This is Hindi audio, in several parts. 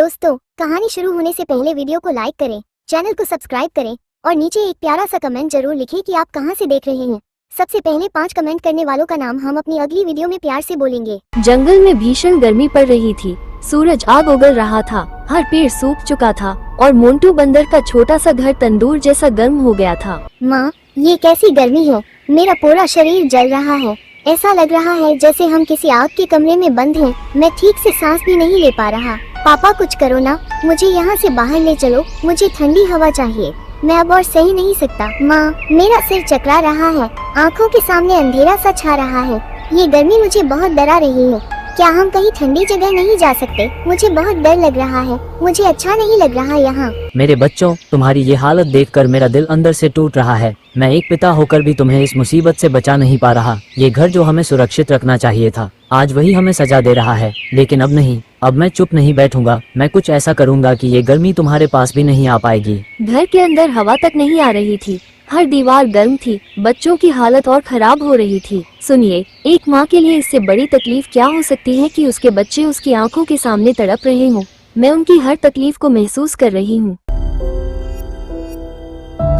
दोस्तों, कहानी शुरू होने से पहले वीडियो को लाइक करें, चैनल को सब्सक्राइब करें और नीचे एक प्यारा सा कमेंट जरूर लिखें कि आप कहां से देख रहे हैं। सबसे पहले 5 कमेंट करने वालों का नाम हम अपनी अगली वीडियो में प्यार से बोलेंगे। जंगल में भीषण गर्मी पड़ रही थी। सूरज आग उगल रहा था, हर पेड़ सूख चुका था और मोंटू बंदर का छोटा सा घर तंदूर जैसा गर्म हो गया था। माँ, ये कैसी गर्मी है, मेरा पूरा शरीर जल रहा है। ऐसा लग रहा है जैसे हम किसी आग के कमरे में बंद हैं। मैं ठीक से सांस भी नहीं ले पा रहा। पापा कुछ करो ना, मुझे यहाँ से बाहर ले चलो, मुझे ठंडी हवा चाहिए। मैं अब और सही नहीं सकता। माँ, मेरा सिर चकरा रहा है, आँखों के सामने अंधेरा सा छा रहा है। ये गर्मी मुझे बहुत डरा रही है। क्या हम कहीं ठंडी जगह नहीं जा सकते? मुझे बहुत डर लग रहा है, मुझे अच्छा नहीं लग रहा यहाँ। मेरे बच्चों, तुम्हारी ये हालत देखकर मेरा दिल अंदर से टूट रहा है। मैं एक पिता होकर भी तुम्हें इस मुसीबत से बचा नहीं पा रहा। ये घर जो हमें सुरक्षित रखना चाहिए था, आज वही हमें सजा दे रहा है। लेकिन अब नहीं, अब मैं चुप नहीं बैठूंगा। मैं कुछ ऐसा करूंगा कि ये गर्मी तुम्हारे पास भी नहीं आ पाएगी। घर के अंदर हवा तक नहीं आ रही थी, हर दीवार गर्म थी, बच्चों की हालत और खराब हो रही थी। सुनिए, एक माँ के लिए इससे बड़ी तकलीफ क्या हो सकती है कि उसके बच्चे उसकी आंखों के सामने तड़प रहे हों। मैं उनकी हर तकलीफ को महसूस कर रही हूँ।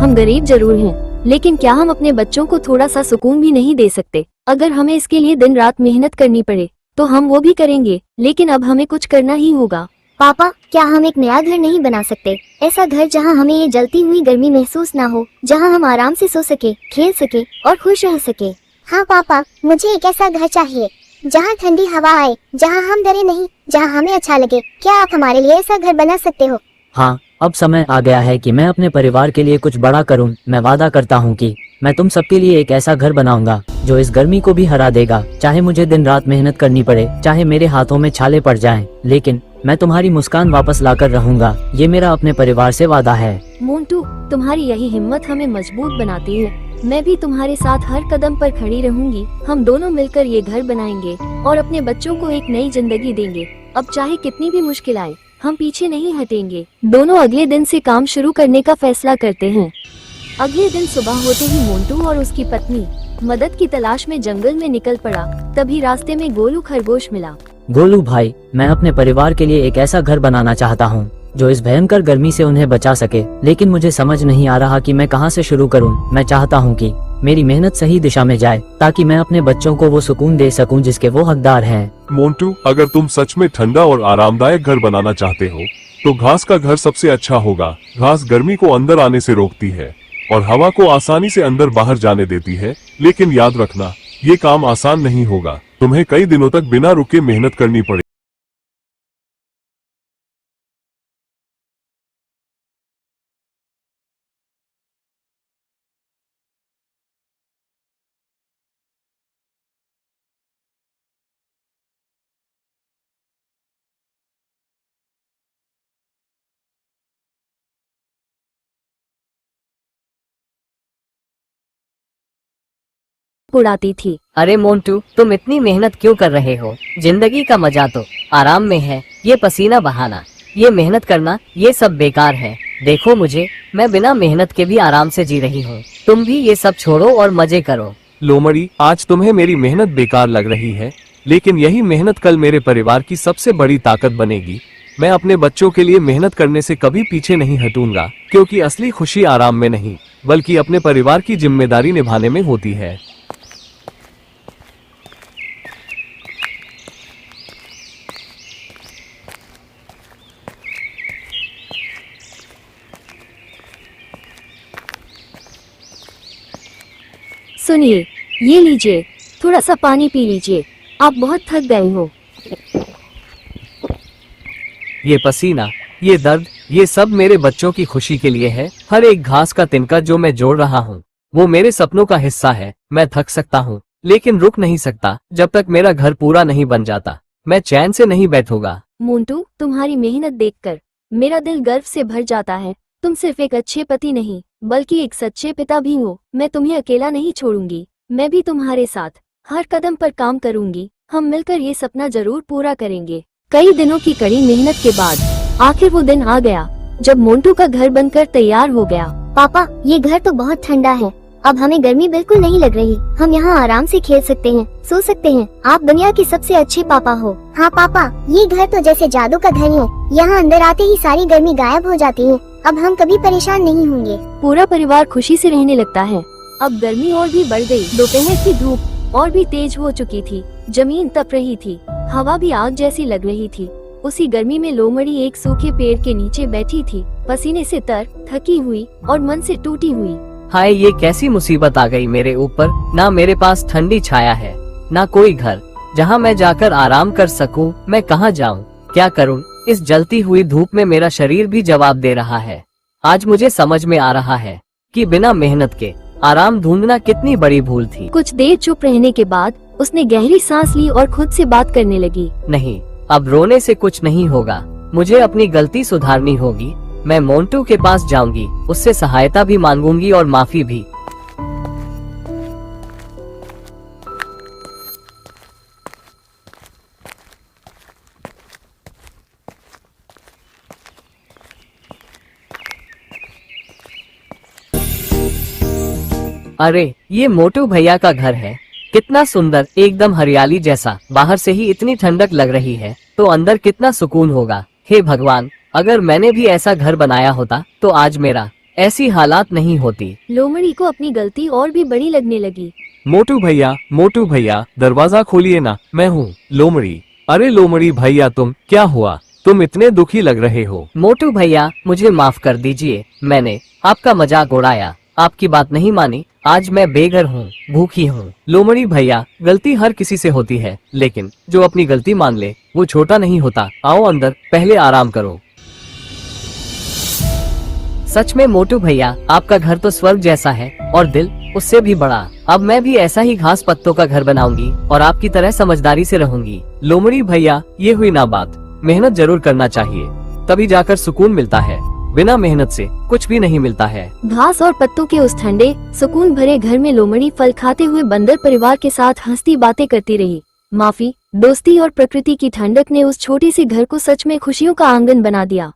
हम गरीब जरूर हैं, लेकिन क्या हम अपने बच्चों को थोड़ा सा सुकून भी नहीं दे सकते? अगर हमें इसके लिए दिन रात मेहनत करनी पड़े तो हम वो भी करेंगे, लेकिन अब हमें कुछ करना ही होगा। पापा, क्या हम एक नया घर नहीं बना सकते? ऐसा घर जहां हमें ये जलती हुई गर्मी महसूस ना हो, जहां हम आराम से सो सके, खेल सके और खुश रह सके। हाँ पापा, मुझे एक ऐसा घर चाहिए जहां ठंडी हवा आए, जहां हम डरे नहीं, जहां हमें अच्छा लगे। क्या आप हमारे लिए ऐसा घर बना सकते हो? हाँ, अब समय आ गया है कि मैं अपने परिवार के लिए कुछ बड़ा करूं। मैं वादा करता हूं कि मैं तुम सबके लिए एक ऐसा घर बनाऊंगा जो इस गर्मी को भी हरा देगा। चाहे मुझे दिन रात मेहनत करनी पड़े, चाहे मेरे हाथों में छाले पड़ जाएं, लेकिन मैं तुम्हारी मुस्कान वापस लाकर रहूंगा। ये मेरा अपने परिवार से वादा है। मोंटू, तुम्हारी यही हिम्मत हमें मजबूत बनाती है। मैं भी तुम्हारे साथ हर कदम पर खड़ी रहूंगी। हम दोनों मिलकर ये घर बनाएंगे और अपने बच्चों को एक नई जिंदगी देंगे। अब चाहे कितनी भी मुश्किल आए, हम पीछे नहीं हटेंगे। दोनों अगले दिन से काम शुरू करने का फैसला करते हैं। अगले दिन सुबह होते ही मोंटू और उसकी पत्नी मदद की तलाश में जंगल में निकल पड़ा। तभी रास्ते में गोलू खरगोश मिला। गोलू भाई, मैं अपने परिवार के लिए एक ऐसा घर बनाना चाहता हूँ जो इस भयंकर गर्मी से उन्हें बचा सके, लेकिन मुझे समझ नहीं आ रहा कि मैं कहाँ से शुरू करूँ। मैं चाहता हूँ कि मेरी मेहनत सही दिशा में जाए, ताकि मैं अपने बच्चों को वो सुकून दे सकूं जिसके वो हकदार हैं। मोंटू, अगर तुम सच में ठंडा और आरामदायक घर बनाना चाहते हो तो घास का घर सबसे अच्छा होगा। घास गर्मी को अंदर आने से रोकती है और हवा को आसानी से अंदर बाहर जाने देती है। लेकिन याद रखना, ये काम आसान नहीं होगा। तुम्हें कई दिनों तक बिना रुके मेहनत करनी पड़ेगी। उड़ाती थी। अरे मोंटू, तुम इतनी मेहनत क्यों कर रहे हो? जिंदगी का मजा तो आराम में है। ये पसीना बहाना, ये मेहनत करना, ये सब बेकार है। देखो मुझे, मैं बिना मेहनत के भी आराम से जी रही हूँ। तुम भी ये सब छोड़ो और मजे करो। लोमड़ी, आज तुम्हें मेरी मेहनत बेकार लग रही है, लेकिन यही मेहनत कल मेरे परिवार की सबसे बड़ी ताकत बनेगी। मैं अपने बच्चों के लिए मेहनत करने से कभी पीछे नहीं हटूंगा, क्योंकि असली खुशी आराम में नहीं, बल्कि अपने परिवार की जिम्मेदारी निभाने में होती है। सुनिए, ये लीजिए, थोड़ा सा पानी पी लीजिए, आप बहुत थक गए हो। ये पसीना, ये दर्द, ये सब मेरे बच्चों की खुशी के लिए है। हर एक घास का तिनका जो मैं जोड़ रहा हूँ, वो मेरे सपनों का हिस्सा है। मैं थक सकता हूँ, लेकिन रुक नहीं सकता जब तक मेरा घर पूरा नहीं बन जाता। मैं चैन से नहीं बैठूंगा। मोंटू, तुम्हारी मेहनत देखकर मेरा दिल गर्व से भर जाता है। तुम सिर्फ एक अच्छे पति नहीं, बल्कि एक सच्चे पिता भी हो। मैं तुम्हें अकेला नहीं छोड़ूंगी, मैं भी तुम्हारे साथ हर कदम पर काम करूंगी। हम मिलकर ये सपना जरूर पूरा करेंगे। कई दिनों की कड़ी मेहनत के बाद आखिर वो दिन आ गया जब मोंटू का घर बनकर तैयार हो गया। पापा, ये घर तो बहुत ठंडा है, अब हमें गर्मी बिल्कुल नहीं लग रही। हम यहाँ आराम से खेल सकते हैं, सो सकते हैं। आप दुनिया के सबसे अच्छे पापा हो। हाँ पापा, ये घर तो जैसे जादू का घर है। यहाँ अंदर आते ही सारी गर्मी गायब हो जाती है। अब हम कभी परेशान नहीं होंगे। पूरा परिवार खुशी से रहने लगता है। अब गर्मी और भी बढ़ गई। दोपहर की धूप और भी तेज हो चुकी थी। जमीन तप रही थी, हवा भी आग जैसी लग रही थी। उसी गर्मी में लोमड़ी एक सूखे पेड़ के नीचे बैठी थी, पसीने से तर, थकी हुई और मन से टूटी हुई। हाय, ये कैसी मुसीबत आ गई मेरे ऊपर। ना मेरे पास ठंडी छाया है, ना कोई घर जहाँ मैं जाकर आराम कर सकूं। मैं कहाँ जाऊं, क्या करूं? इस जलती हुई धूप में मेरा शरीर भी जवाब दे रहा है। आज मुझे समझ में आ रहा है कि बिना मेहनत के आराम ढूंढना कितनी बड़ी भूल थी। कुछ देर चुप रहने के बाद उसने गहरी सांस ली और खुद से बात करने लगी। नहीं, अब रोने से कुछ नहीं होगा। मुझे अपनी गलती सुधारनी होगी। मैं मोंटू के पास जाऊंगी, उससे सहायता भी मांगूंगी और माफी भी। अरे, ये मोटू भैया का घर है। कितना सुंदर, एकदम हरियाली जैसा। बाहर से ही इतनी ठंडक लग रही है तो अंदर कितना सुकून होगा। हे भगवान, अगर मैंने भी ऐसा घर बनाया होता तो आज मेरा ऐसी हालात नहीं होती। लोमड़ी को अपनी गलती और भी बड़ी लगने लगी। मोटू भैया दरवाजा खोलिए ना, मैं हूँ लोमड़ी। अरे लोमड़ी भैया, तुम क्या हुआ? तुम इतने दुखी लग रहे हो। मोटू भैया, मुझे माफ कर दीजिए। मैंने आपका मजाक उड़ाया, आपकी बात नहीं मानी। आज मैं बेघर हूँ, भूखी हूँ। लोमड़ी भैया, गलती हर किसी से होती है, लेकिन जो अपनी गलती मान ले वो छोटा नहीं होता। आओ अंदर, पहले आराम करो। सच में मोटू भैया, आपका घर तो स्वर्ग जैसा है और दिल उससे भी बड़ा। अब मैं भी ऐसा ही घास पत्तों का घर बनाऊंगी और आपकी तरह समझदारी से रहूंगी। लोमड़ी भैया, ये हुई ना बात। मेहनत जरूर करना चाहिए, तभी जाकर सुकून मिलता है। बिना मेहनत से कुछ भी नहीं मिलता है। घास और पत्तों के उस ठंडे सुकून भरे घर में लोमड़ी फल खाते हुए बंदर परिवार के साथ हंसती बातें करती रही। माफी, दोस्ती और प्रकृति की ठंडक ने उस छोटे से घर को सच में खुशियों का आंगन बना दिया।